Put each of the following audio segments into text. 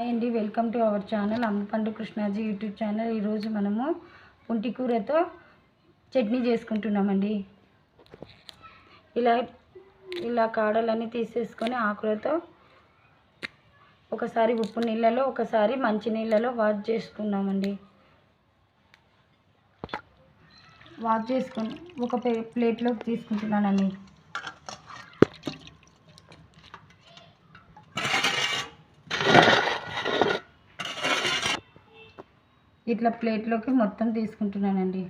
Hi అండి, welcome to our channel Ammapandu Krishnaji YouTube channel. ఈరోజు మనము పుంటి కూరతో చట్నీ చేసుకుంటున్నామండి. ఇలా కాడలన్నీ తీసేసుకొని ఆకులతో ఒకసారి ఉప్పు నీళ్ళలో ఒకసారి మంచి నీళ్ళలో వాష్ చేసుకున్నామండి. వాష్ చేసుకొని ఒక ప్లేట్లోకి తీసుకుంటున్నానండి. ఇట్లా ప్లేట్లోకి మొత్తం తీసుకుంటున్నానండి.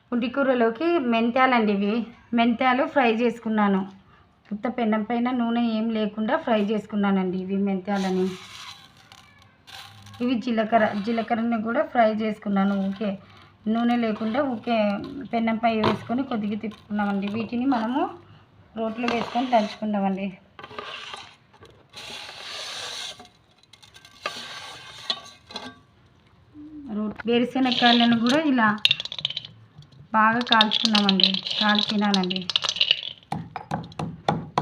పుంటి కూరలోకి మెంతాలండి, ఇవి మెంతాలు ఫ్రై చేసుకున్నాను. ఉత్త పెనం పైన నూనె ఏం లేకుండా ఫ్రై చేసుకున్నానండి ఇవి మెంతాలని. ఇవి జీలకర్రని కూడా ఫ్రై చేసుకున్నాను. ఓకే, నూనె లేకుండా ఓకే పెనంపై వేసుకొని కొద్దిగా తిప్పుకున్నామండి. వీటిని మనము రోట్లో వేసుకొని దంచుకున్నామండి. వేరుశనగకాయలను కూడా ఇలా బాగా కాల్చినానండి.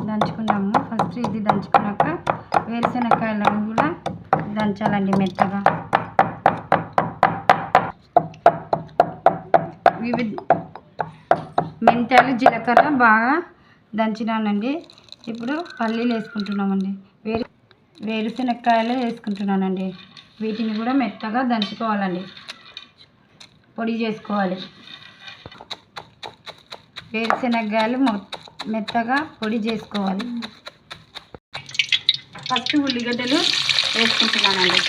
దంచుకున్నాము. ఫస్ట్ ఇది దంచుకున్నాక వేరుశనగకాయలను కూడా దంచాలండి మెత్తగా. మెంతాలు జీలకర్ర బాగా దంచినానండి. ఇప్పుడు పల్లీలు వేసుకుంటున్నామండి. వేరుశనగకాయలు వేసుకుంటున్నానండి. వీటిని కూడా మెత్తగా దంచుకోవాలండి, పొడి చేసుకోవాలి. వేరుశనగకాయలు మెత్తగా పొడి చేసుకోవాలి. ఫస్ట్ ఉల్లిగడ్డలు వేసుకుంటున్నానండి.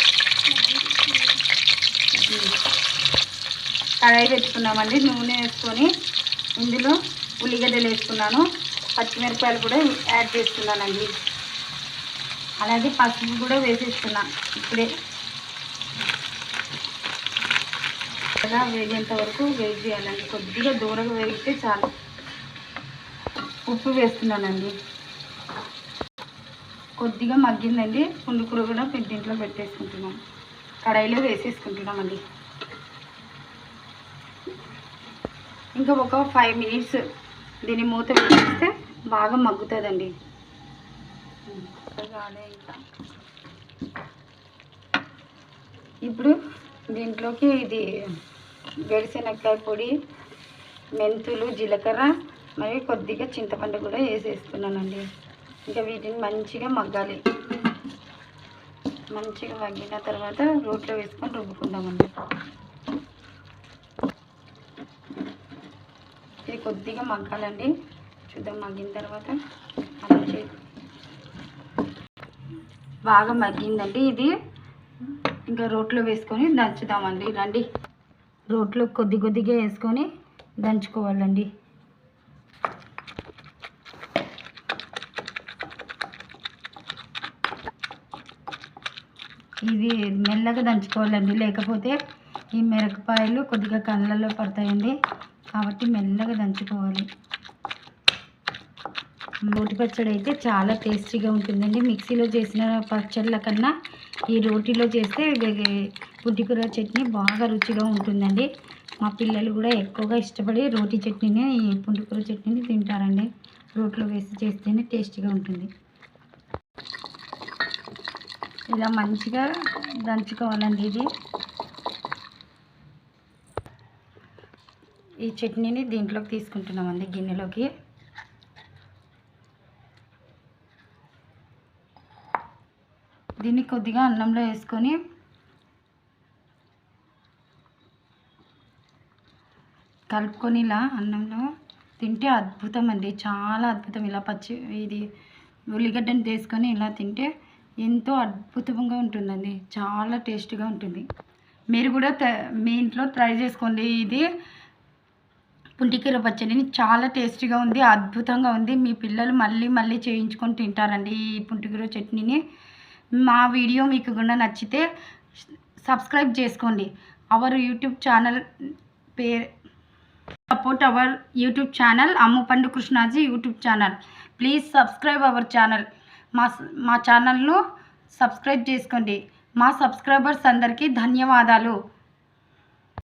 కడాయి పెట్టుకున్నామండి. నూనె వేసుకొని ఇందులో ఉల్లిగడ్డలు వేసుకున్నాను. పచ్చిమిరపకాయలు కూడా యాడ్ చేసుకున్నానండి. అలాగే పసుపు కూడా వేసేసుకున్నాను. ఇప్పుడే వేగేంత వరకు వేడి చేయాలండి. కొద్దిగా దూరంగా వేగితే చాలు. ఉప్పు వేస్తున్నానండి. కొద్దిగా మగ్గిందండి. పుండుకూర కూడా దీంట్లో పెట్టేసుకుంటున్నాం. కడాయిలో వేసేసుకుంటున్నామండి. ఇంకా ఒక 5 మినిట్స్ దీన్ని మూత పెట్టేస్తే బాగా మగ్గుతుందండి. ఇప్పుడు దీంట్లోకి ఇది వేరుశనగకాయ పొడి, మెంతులు, జీలకర్ర మరియు కొద్దిగా చింతపండు కూడా వేసేస్తున్నానండి. ఇంకా వీటిని మంచిగా మగ్గాలి. మంచిగా మగ్గిన తర్వాత రోట్లో వేసుకొని రుబ్బుకుందామండి. ఇది కొద్దిగా మగ్గాలండి. చూద్దాం మగ్గిన తర్వాత. బాగా మగ్గిందండి. ఇది ఇంకా రోట్లో వేసుకొని దంచుదామండి. రండి, రోట్లో కొద్దిగా వేసుకొని దంచుకోవాలండి. ఇది మెల్లగా దంచుకోవాలండి, లేకపోతే ఈ మిరపకాయలు కొద్దిగా కళ్ళల్లో పడతాయండి. కాబట్టి మెల్లగా దంచుకోవాలి. రోటి పచ్చడి అయితే చాలా టేస్టీగా ఉంటుందండి. మిక్సీలో చేసిన పచ్చళ్ళ కన్నా ఈ రోటిలో చేస్తే పుంటికూర చట్నీ బాగా రుచిగా ఉంటుందండి. మా పిల్లలు కూడా ఎక్కువగా ఇష్టపడి రోటి చట్నీని, ఈ పుంటికూర చట్నీని తింటారండి. రోట్లో వేసి చేస్తేనే టేస్టీగా ఉంటుంది. ఇలా మంచిగా దంచుకోవాలండి. ఈ చట్నీని దీంట్లోకి తీసుకుంటున్నామండి, గిన్నెలోకి. దీన్ని కొద్దిగా అన్నంలో వేసుకొని కలుపుకొని ఇలా అన్నంలో తింటే అద్భుతం అండి, చాలా అద్భుతం. ఇలా ఇది ఉల్లిగడ్డను తీసుకొని ఇలా తింటే ఎంతో అద్భుతంగా ఉంటుందండి. చాలా టేస్టీగా ఉంటుంది. మీరు కూడా మీ ఇంట్లో ట్రై చేసుకోండి. ఇది పుంటికూర పచ్చడిని చాలా టేస్టీగా ఉంది, అద్భుతంగా ఉంది. మీ పిల్లలు మళ్ళీ చేయించుకొని తింటారండి ఈ పుంటికూర చట్నీని. మా వీడియో మీకు కూడా నచ్చితే సబ్స్క్రైబ్ చేసుకోండి. అవర్ యూట్యూబ్ ఛానల్ పేరు support our YouTube channel Ammapandu Krishnaji YouTube channel. Please subscribe our channel. మా ఛానల్ను సబ్స్క్రైబ్ చేసుకోండి. మా సబ్స్క్రైబర్స్ అందరికీ ధన్యవాదాలు.